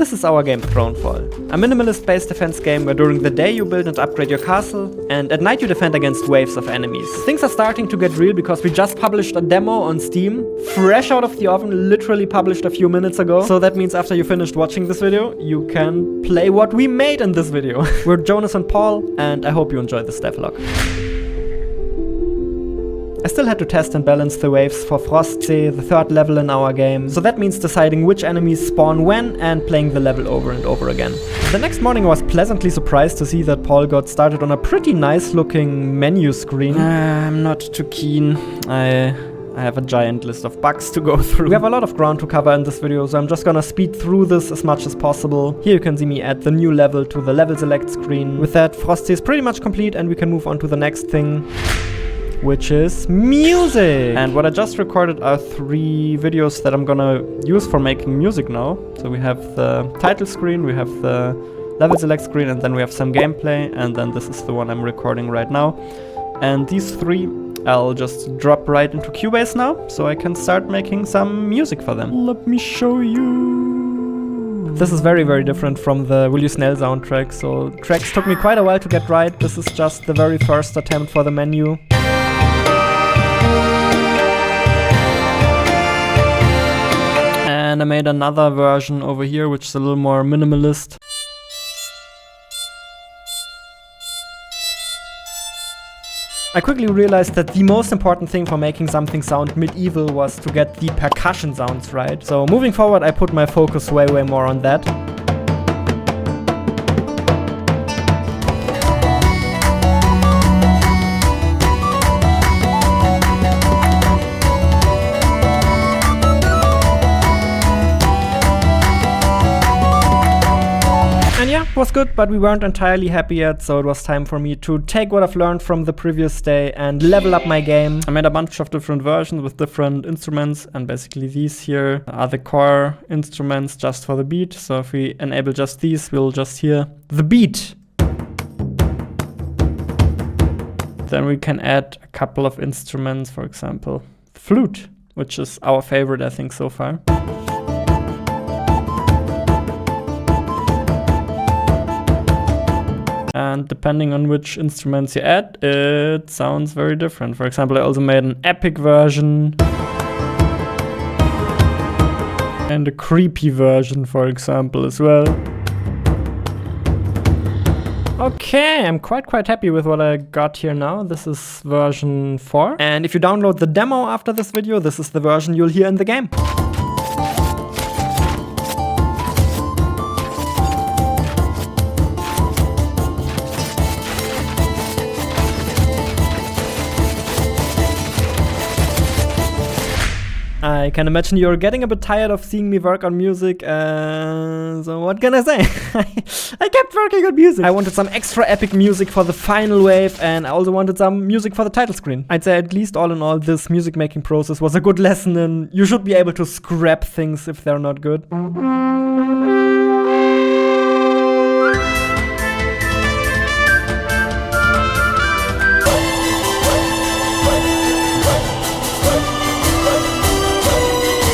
This is our game Thronefall, a minimalist-based defense game where during the day you build and upgrade your castle, and at night you defend against waves of enemies. Things are starting to get real because we just published a demo on Steam, fresh out of the oven, literally published a few minutes ago. So that means after you finished watching this video, you can play what we made in this video. We're Jonas and Paul, and I hope you enjoyed this devlog. I still had to test and balance the waves for Frostsee, the third level in our game, so that means deciding which enemies spawn when and playing the level over and over again. The next morning I was pleasantly surprised to see that Paul got started on a pretty nice looking menu screen. I'm not too keen. I have a giant list of bugs to go through. We have a lot of ground to cover in this video, so I'm just gonna speed through this as much as possible. Here you can see me add the new level to the level select screen. With that, Frosty is pretty much complete and we can move on to the next thing, which is music. And what I just recorded are 3 videos that I'm gonna use for making music now. So we have the title screen, we have the level select screen, and then we have some gameplay, and then this is the one I'm recording right now. And these 3 I'll just drop right into Cubase now, so I can start making some music for them. Let me show you. This is very, very different from the Will You Snail soundtrack, so tracks took me quite a while to get right. This is just the very first attempt for the menu. And I made another version over here, which is a little more minimalist. I quickly realized that the most important thing for making something sound medieval was to get the percussion sounds right. So moving forward, I put my focus way more on that. It was good, but we weren't entirely happy yet, so it was time for me to take what I've learned from the previous day and level up my game. I made a bunch of different versions with different instruments, and basically these here are the core instruments just for the beat. So if we enable just these, we'll just hear the beat. Then we can add a couple of instruments, for example, the flute, which is our favorite, I think, so far. And depending on which instruments you add, it sounds very different. For example, I also made an epic version and a creepy version, for example, as well. Okay, I'm quite happy with what I got here now. This is version 4. And if you download the demo after this video, this is the version you'll hear in the game. I can imagine you're getting a bit tired of seeing me work on music, so what can I say? I kept working on music. I wanted some extra epic music for the final wave, and I also wanted some music for the title screen. I'd say at least all in all, this music making process was a good lesson in you should be able to scrap things if they're not good.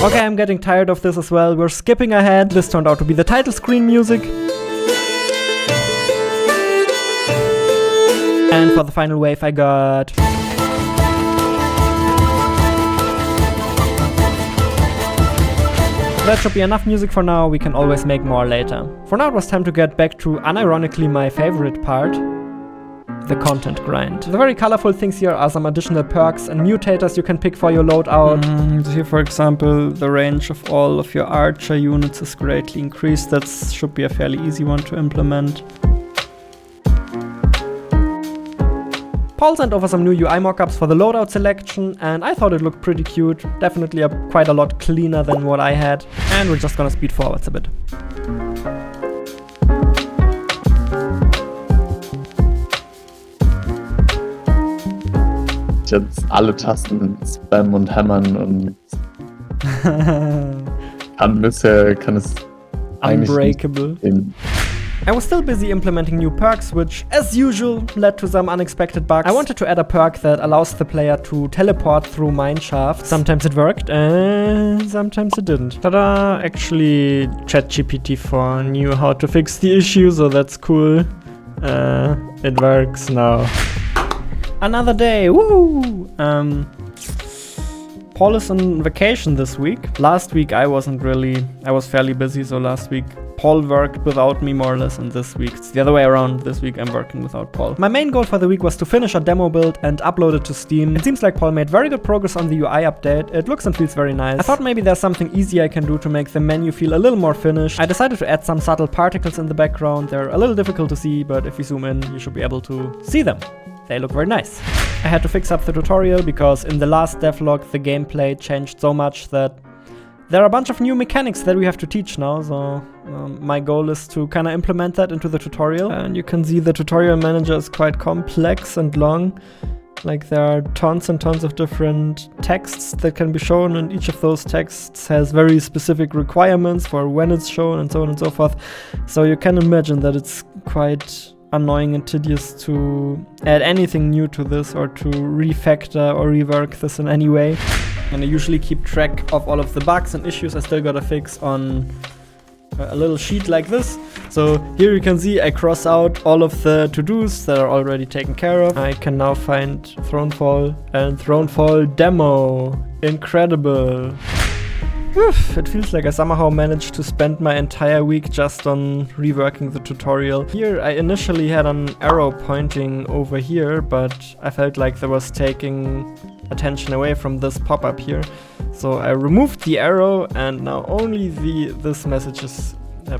Okay, I'm getting tired of this as well. We're skipping ahead. This turned out to be the title screen music. And for the final wave I got... That should be enough music for now. We can always make more later. For now it was time to get back to, unironically, my favorite part. The content grind. The very colorful things here are some additional perks and mutators you can pick for your loadout. Here, for example, the range of all of your archer units is greatly increased. That should be a fairly easy one to implement. Paul sent over some new UI mockups for the loadout selection, and I thought it looked pretty cute. Definitely quite a lot cleaner than what I had. And we're just gonna speed forwards a bit. Jetzt alle Tasten spammen und hämmern und kann es Unbreakable. I was still busy implementing new perks, which, as usual, led to some unexpected bugs. I wanted to add a perk that allows the player to teleport through mineshaft. Sometimes it worked, and sometimes it didn't. Ta-da! Actually, ChatGPT-4 knew how to fix the issue, so that's cool. It works now. Another day, woo! Paul is on vacation this week. Last week I was fairly busy, so last week Paul worked without me more or less, and this week it's the other way around. This week I'm working without Paul. My main goal for the week was to finish a demo build and upload it to Steam. It seems like Paul made very good progress on the UI update. It looks and feels very nice. I thought maybe there's something easy I can do to make the menu feel a little more finished. I decided to add some subtle particles in the background. They're a little difficult to see, but if you zoom in, you should be able to see them. They look very nice. I had to fix up the tutorial because in the last devlog the gameplay changed so much that there are a bunch of new mechanics that we have to teach now, so my goal is to kind of implement that into the tutorial. And you can see the tutorial manager is quite complex and long. Like there are tons and tons of different texts that can be shown, and each of those texts has very specific requirements for when it's shown and so on and so forth. So you can imagine that it's quite annoying and tedious to add anything new to this or to refactor or rework this in any way. And I usually keep track of all of the bugs and issues I still gotta fix on a little sheet like this. So here you can see I cross out all of the to-dos that are already taken care of. I can now find Thronefall and Thronefall demo. Incredible. It feels like I somehow managed to spend my entire week just on reworking the tutorial. Here I initially had an arrow pointing over here, but I felt like that was taking attention away from this pop-up here. So I removed the arrow and now only this message is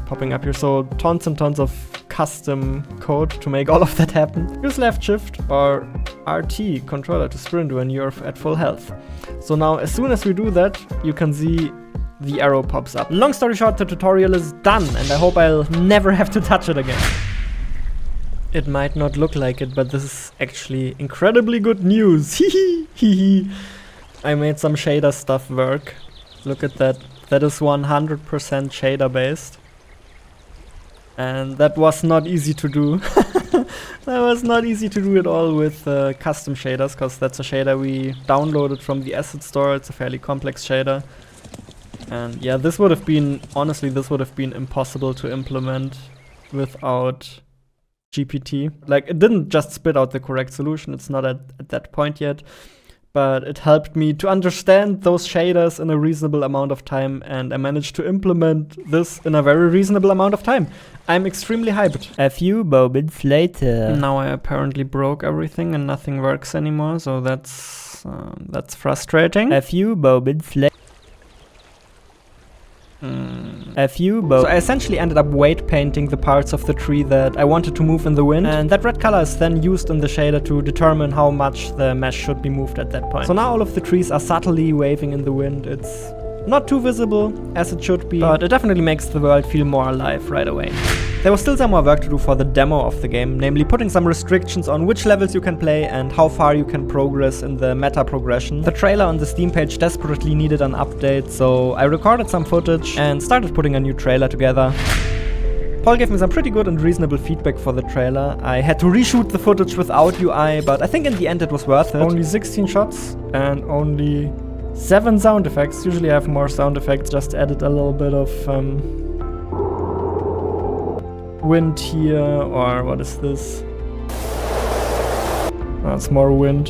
popping up here. So tons and tons of custom code to make all of that happen. Use left shift or RT controller to sprint when you're at full health. So now as soon as we do that, you can see the arrow pops up. Long story short, the tutorial is done and I hope I'll never have to touch it again. It might not look like it, but this is actually incredibly good news. Hehe. I made some shader stuff work. Look at that. That is 100% shader based. And that was not easy to do. That was not easy to do at all with custom shaders, because that's a shader we downloaded from the asset store. It's a fairly complex shader. And yeah, this would have been, honestly, this would have been impossible to implement without GPT. Like, it didn't just spit out the correct solution, it's not at that point yet, but it helped me to understand those shaders in a reasonable amount of time, and I managed to implement this in a very reasonable amount of time. I'm extremely hyped. A few moments later. Now I apparently broke everything and nothing works anymore, so that's frustrating. A few moments later. So I essentially ended up weight painting the parts of the tree that I wanted to move in the wind, and that red color is then used in the shader to determine how much the mesh should be moved at that point. So now all of the trees are subtly waving in the wind. It's not too visible, as it should be, but it definitely makes the world feel more alive right away. There was still some more work to do for the demo of the game, namely putting some restrictions on which levels you can play and how far you can progress in the meta progression. The trailer on the Steam page desperately needed an update, so I recorded some footage and started putting a new trailer together. Paul gave me some pretty good and reasonable feedback for the trailer. I had to reshoot the footage without UI, but I think in the end it was worth it. Only 16 shots and only 7 sound effects. Usually I have more sound effects, just added a little bit of wind here, or what is this? Oh, it's more wind.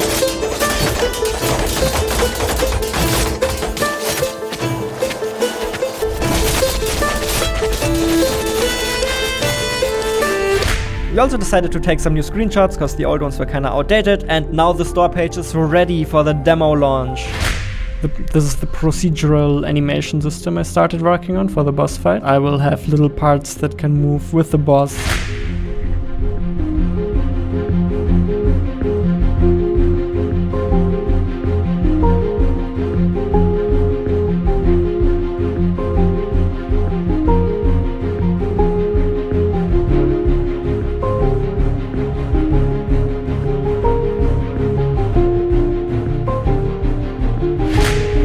We also decided to take some new screenshots because the old ones were kinda outdated, and now the store page is ready for the demo launch. This is the procedural animation system I started working on for the boss fight. I will have little parts that can move with the boss.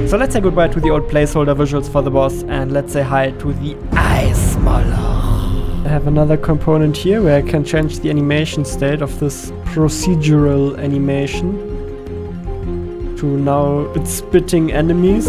So let's say goodbye to the old placeholder visuals for the boss, and let's say hi to the Ice Moloch. have another component here where I can change the animation state of this procedural animation to now it's spitting enemies.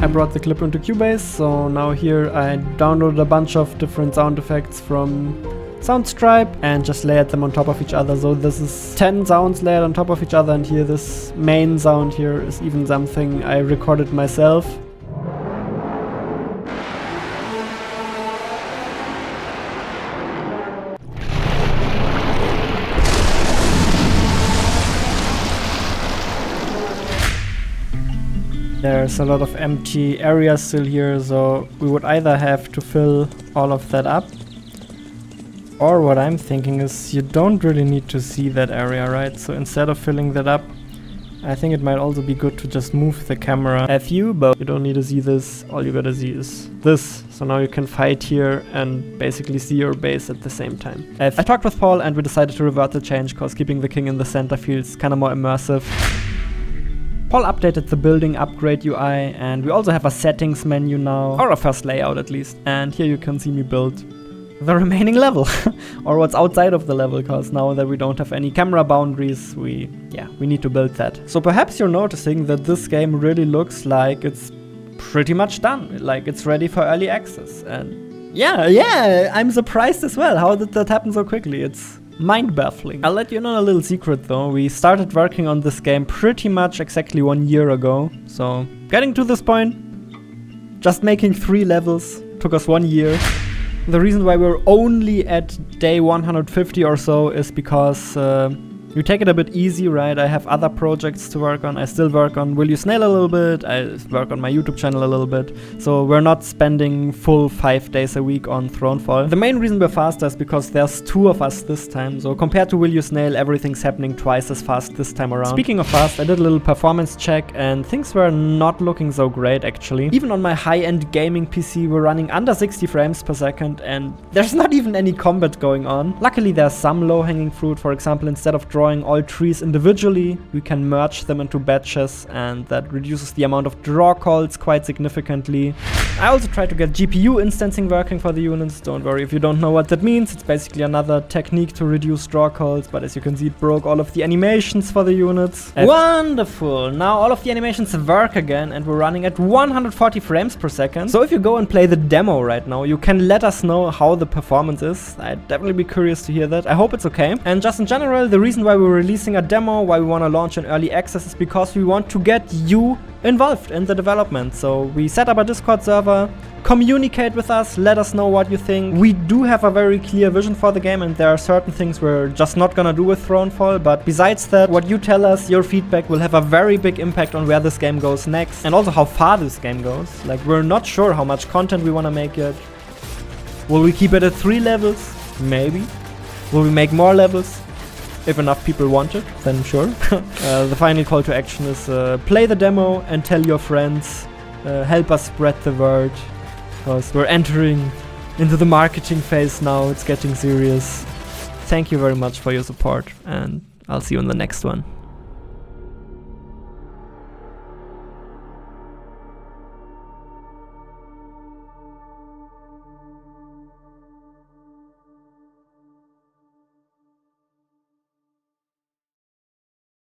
I brought the clip into Cubase, so now here I downloaded a bunch of different sound effects from Soundstripe and just layered them on top of each other. So this is 10 sounds layered on top of each other, and here this main sound here is even something I recorded myself. There's a lot of empty areas still here, so we would either have to fill all of that up, or what I'm thinking is you don't really need to see that area, right? So instead of filling that up, I think it might also be good to just move the camera a few, but you don't need to see this. All you gotta see is this. So now you can fight here and basically see your base at the same time. I talked with Paul and we decided to revert the change because keeping the king in the center feels kind of more immersive. Paul updated the building upgrade UI, and we also have a settings menu now, or a first layout at least. And here you can see me build the remaining level, or what's outside of the level, because now that we don't have any camera boundaries, we need to build that. So perhaps you're noticing that this game really looks like it's pretty much done, like it's ready for early access. And yeah, I'm surprised as well. How did that happen so quickly? It's mind-baffling. I'll let you know a little secret though. We started working on this game pretty much exactly 1 year ago. So getting to this point, just making 3 levels, took us 1 year. The reason why we're only at day 150 or so is because you take it a bit easy, right? I have other projects to work on. I still work on Will You Snail a little bit. I work on my YouTube channel a little bit. So we're not spending full 5 days a week on Thronefall. The main reason we're faster is because there's 2 of us this time. So compared to Will You Snail, everything's happening twice as fast this time around. Speaking of fast, I did a little performance check and things were not looking so great actually. Even on my high-end gaming PC, we're running under 60 frames per second and there's not even any combat going on. Luckily, there's some low-hanging fruit. For example, instead of drawing all trees individually, we can merge them into batches, and that reduces the amount of draw calls quite significantly. I also tried to get GPU instancing working for the units. Don't worry if you don't know what that means. It's basically another technique to reduce draw calls, but as you can see, it broke all of the animations for the units. Wonderful! Now all of the animations work again, and we're running at 140 frames per second. So if you go and play the demo right now, you can let us know how the performance is. I'd definitely be curious to hear that. I hope it's okay. And just in general, the reason why we're releasing a demo, why we want to launch an early access, is because we want to get you involved in the development. So we set up a Discord server, communicate with us, let us know what you think. We do have a very clear vision for the game, and there are certain things we're just not gonna do with Thronefall, but besides that, what you tell us, your feedback will have a very big impact on where this game goes next, and also how far this game goes. Like, we're not sure how much content we want to make yet. Will we keep it at 3 levels? Maybe. Will we make more levels? If enough people want it, then sure. The final call to action is play the demo and tell your friends. Help us spread the word, because we're entering into the marketing phase now. It's getting serious. Thank you very much for your support, and I'll see you in the next one.